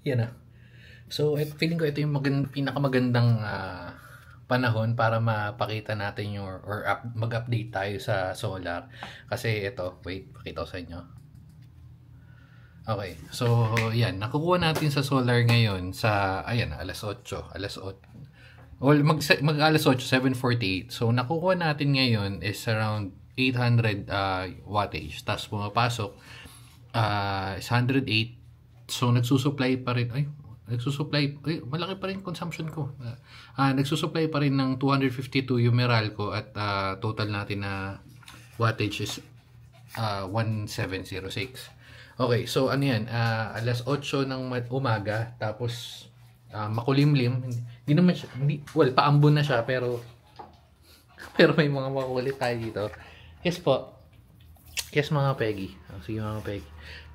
Yan na. So, feeling ko ito yung pinakamagandang panahon para mapakita natin yung mag-update tayo sa solar. Kasi ito, wait, pakita ko sa inyo. Okay, so yan, nakukuha natin sa solar ngayon sa, ayan, alas 8. Well, mag alas 8, 7:48. So, nakukuha natin ngayon is around 800 wattage. Tapos pumapasok is 108. So, nagsusupply pa rin, malaki pa rin consumption ko. Nagsusupply pa rin ng 252 yung Meralco at total natin na wattage is 1706. Okay, so ano yan, alas 8 ng umaga, tapos makulimlim, hindi naman siya, paambon na siya, pero may mga makulit tayo dito. Yes po. Yes mga Peggy. Sige mga Peggy.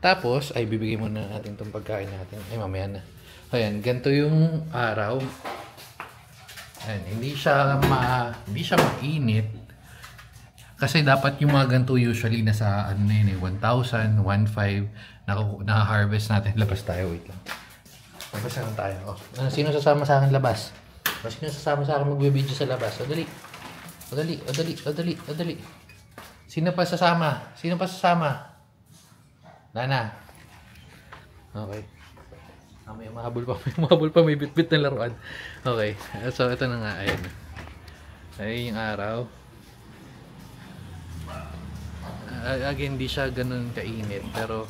Tapos, ay bibigay muna natin itong pagkain natin. Ay mamaya na. Ayan, ganito yung araw. Ayan, hindi siya mainit. Kasi dapat yung mga ganito usually nasa 1,000, 1,500 na-harvest natin. Labas tayo, wait lang. Labas lang tayo. Sino sasama sa akin labas? Sino sasama sa akin magbibideo sa labas? O dali. Sino pa sasama? Nana. Okay. May mahabol pa, may bit-bit na laruan. Okay. So, ito na nga. Ayan. Ayun yung araw. Again, hindi siya ganun kainit. Pero,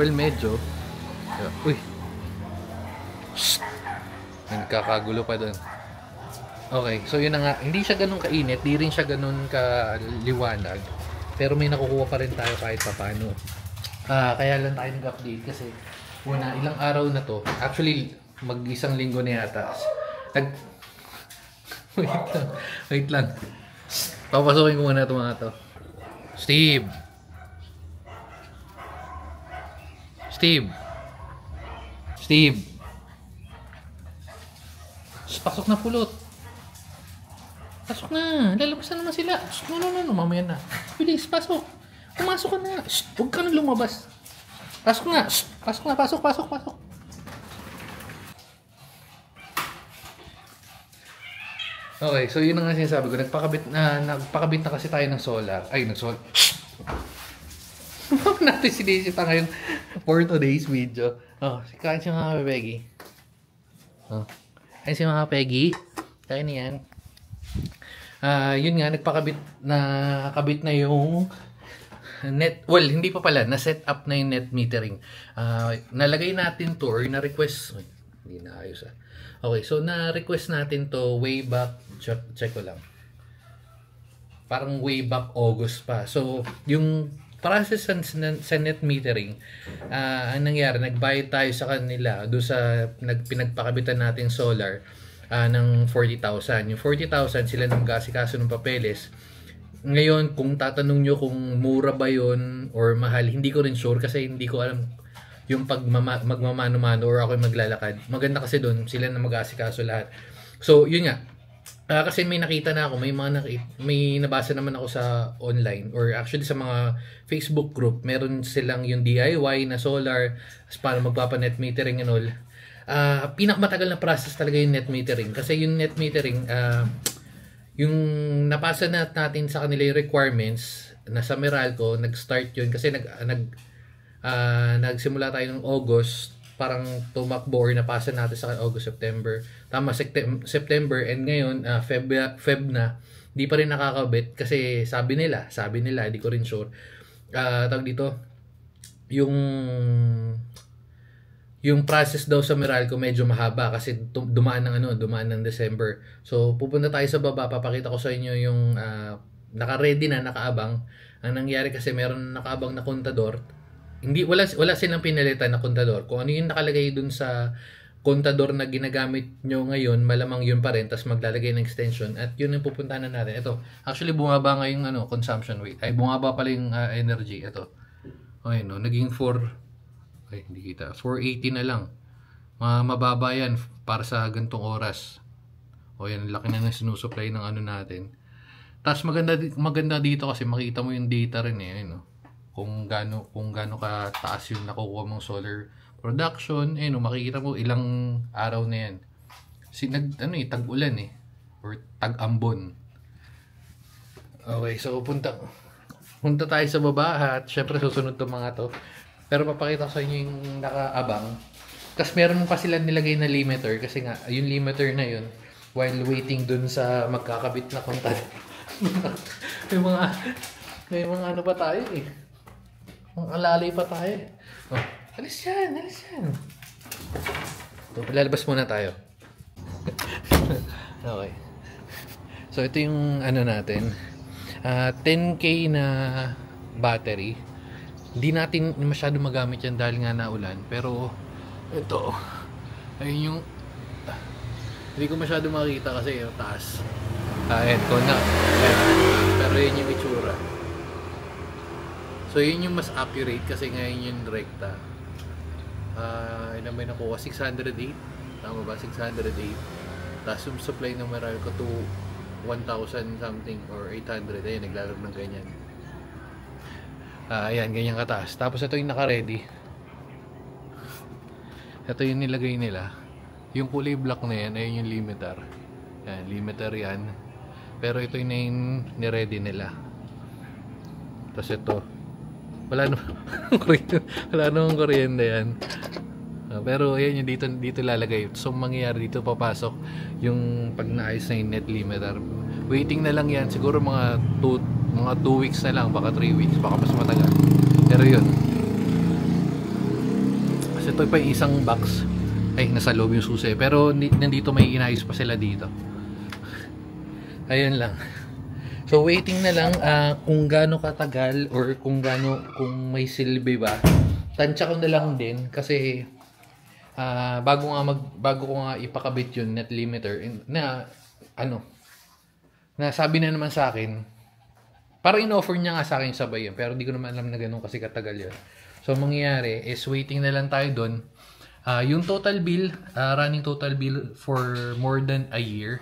well, medyo. Uy! Shhh! Nagkakagulo pa doon. Okay. So, yun na nga. Hindi siya ganun kainit. Di rin siya ganun kaliwanag. Pero may nakukuha pa rin tayo kahit paano. Kaya lang tayo nag-update kasi ilang araw na to. Actually, mag-isang linggo na yata. Wait lang. Papasukin ko muna ito mga to. Steve! Pasok na pulot. Pasok na. Lalabas na naman sila. No. Mamaya na. Bilis, pasok. Pumasok ka na. Huwag ka na lumabas. Pasok na. Pasok. Okay, so yun ang nga sinasabi ko. Nagpakabit na kasi tayo ng solar. Huwag natin sinisita ngayon for today's video. Kain siya mga Peggy. Kain siya mga Peggy. Kain niyan. Yun nga, nakabit na yung net, well, hindi pa pala, na-set up na yung net metering. Nalagay natin to, or na-request, hindi na ayos Okay, so na-request natin to way back, check ko lang. Parang way back August pa. So, yung process sa net metering, ang nangyari, nagbayad tayo sa kanila doon sa pinagpakabitan natin solar ng 40,000. Yung 40,000 sila nang mag-asikaso ng papeles. Ngayon, kung tatanong nyo kung mura ba yun or mahal, hindi ko rin sure kasi hindi ko alam yung magmamano-mano or ako maglalakad. Maganda kasi doon, sila na mag-asikaso lahat. So, yun nga. Kasi may nakita na ako, may nabasa naman ako sa online or actually sa mga Facebook group, meron silang yung DIY na solar para magpapa-net metering and all. Pinakamatagal na process talaga yung net metering kasi yung net metering yung napasa natin sa kanila yung requirements na sa Meralco, nag-start yun kasi nagsimula tayo ng August, parang tumakbo or napasa natin sa August, September. Tama, September, and ngayon, Feb na, di pa rin nakakabit kasi sabi nila, hindi ko rin sure. Tawag dito, yung process daw sa Meralco medyo mahaba kasi dumaan ng December. So, pupunta tayo sa baba, papakita ko sa inyo yung naka-ready na, nakaabang. Ang nangyari kasi meron nakaabang na kontador. Wala silang pinalitan na kontador. Kung ano yung nakalagay dun sa kontador na ginagamit nyo ngayon, malamang yun pa rin, tapos maglalagay ng extension at yun yung pupuntahan na natin. Ito, actually bumaba nga yung consumption weight. Ay, bumaba pala yung energy. Ito. Okay, naging 480 na lang. Mababa yan para sa gantong oras. O yan, laki na sinusupply ng natin. Tapos maganda dito kasi makita mo yung data rin . kung gaano kataas yung nakukuha mong solar production. Makikita mo ilang araw na yan. Tag-ulan or tag-ambon. Okay, so punta tayo sa baba at syempre susunod to mga to. Pero papakita ko sa inyo yung nakaabang. Tapos meron pa sila nilagay na limiter kasi nga yung limiter na yun while waiting dun sa magkakabit na kontan. may mga ano pa tayo Ang alalay pa tayo. Alis yan. So, lalabas muna tayo. Okay. So, ito yung natin. 10K na battery. Hindi natin masyado magamit yan dahil nga naulan. Pero, ito. Ayun yung hindi ko masyado makita kasi yung taas. Pero yun yung itsura. So, yun yung mas accurate kasi ngayon yung rekta. Ilan ba yung nakuha? 608. Tama ba? 608. Tapos yung supply ng Meralco to 1,000 something or 800. Ayun, naglalaro ng ganyan. Ayan, ganyan kataas. Tapos ito yung naka-ready. Ito yung nilagay nila. Yung kulay black na yan, ayun yung limiter. Yan, limiter yan. Pero ito yung ni-ready nila. Tapos ito. Wala namang kuryente yan. Pero ayan yung dito lalagay. So mangyayari dito papasok yung pag naayos na yung net limiter. Waiting na lang yan. Siguro mga 2 weeks na lang. Baka 3 weeks. Baka mas matagal. Pero yun. Kasi ito pa yung isang box. Ay, nasa loob yung susi. Pero nandito may inayos pa sila dito. Ayun lang. So waiting na lang kung gaano katagal or kung may silbi ba. Tansya ko na lang din kasi bago ko nga ipakabit yung net limiter na sabi na naman sa akin, parang in-offer niya nga sa akin sabay yun, pero di ko naman alam na ganun kasi katagal yun. So mangyayari is waiting na lang tayo doon. Yung total bill, running total bill for more than a year,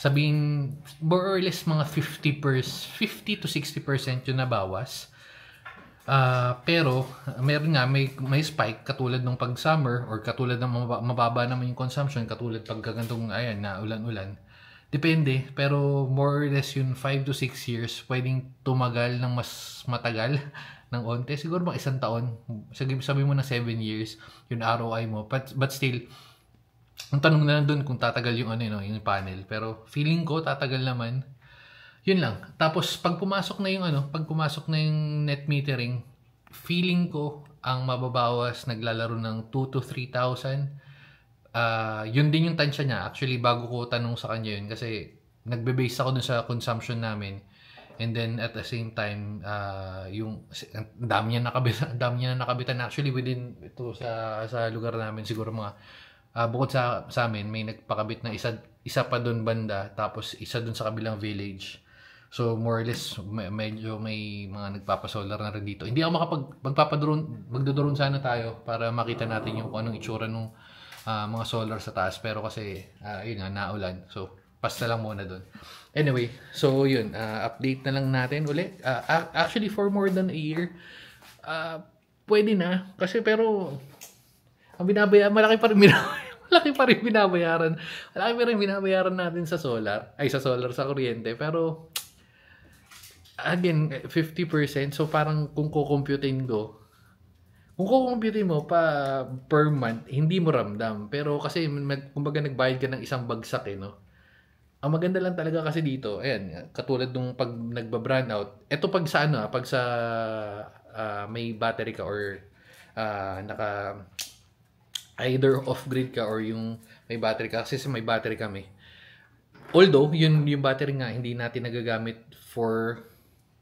sabihin more or less mga 50 to 60% yung nabawas. Pero meron nga may spike katulad ng pag summer or katulad ng mababa naman yung consumption katulad pag gantong na ulan-ulan. Depende, pero more or less yung 5 to 6 years pwedeng tumagal ng mas matagal ng onte. Siguro mga 1 taon. Sabi mo na 7 years yung ROI mo. But still, ang tanong na lang doon kung tatagal yung yung panel. Pero feeling ko tatagal naman. Yun lang. Tapos pag pumasok na yung net metering, feeling ko ang mababawas naglalaro ng 2 to 3,000. Yun din yung tansya niya. Actually, bago ko tanong sa kanya yun kasi nagbe-base ako dun sa consumption namin. And then at the same time, yung dami niya nakabitan. Actually, within ito sa lugar namin siguro mga bukod sa amin, may nagpakabit na isa pa doon banda, tapos isa doon sa kabilang village. So more or less medyo may mga nagpapasolar na rin dito. Hindi ako magdo-drone sana tayo para makita natin yung kung anong itsura ng mga solar sa taas, pero kasi yun nga, naulan. So pass na lang muna doon. Anyway, so yun, update na lang natin uli. Actually for more than a year, pwede na kasi pero ang malaki pa rin binabayaran natin sa solar, sa kuryente. Pero again, 50%, so parang kung kukumputin mo pa per month, hindi mo ramdam. Pero kasi kumbaga nagbayad ka ng isang bagsak no. Ang maganda lang talaga kasi dito, ayan, katulad nung pag nagba-brand out, eto pag sa may battery ka or either off-grid ka or yung may battery ka. Kasi may battery kami. Although, yung battery nga, hindi natin nagagamit for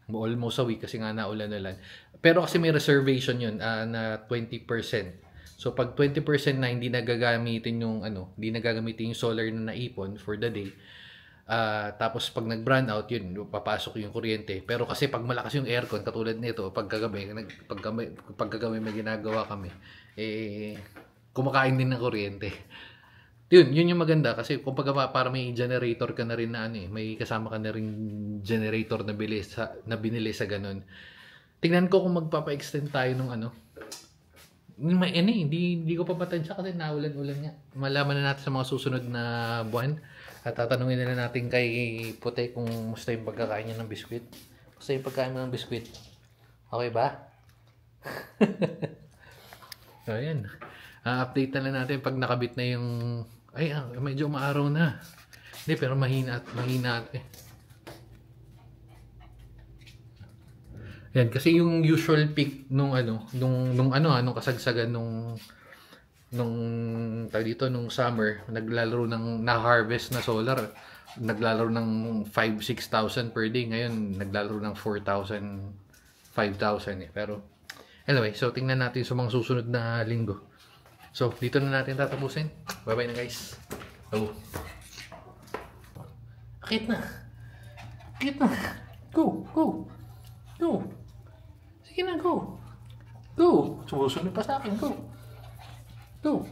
almost a week kasi nga naulan na lang. Pero kasi may reservation yun na 20%. So, pag 20% na hindi nagagamitin yung solar na naipon for the day, tapos pag nag-brand out, yun, papasok yung kuryente. Pero kasi pag malakas yung aircon, katulad nito, pag kagabi may ginagawa kami, kumakain din ng kuryente. Yun yung maganda kasi kumbaga para may generator ka na rin na may kasama ka na rin generator na binili sa ganun. Tingnan ko kung magpapa-extend tayo nung ano. Hindi ko pa matansya kasi naulan-ulan nga. Malaman na natin sa mga susunod na buwan. At tatanungin na natin kay Puti kung musta yung pagkakain niya ng biskwit. Musta yung pagkain mo ng biskwit? Okay ba? So, ayan. Update na lang natin pag nakabit na yung... Ay, medyo maaraw na. Hindi, pero mahina eh. Yan, kasi yung usual peak nung kasagsagan nung nung summer, naglalaro ng na-harvest na solar, naglalaro ng 5,000-6,000 per day. Ngayon, naglalaro ng 4,000, 5,000 eh. Pero, anyway, so tingnan natin sa mga susunod na linggo. So, dito na natin tatapusin. Bye-bye na guys. Oh. Akit na. Go. Sige na, go. Sumusunod pa sa akin, go. Go.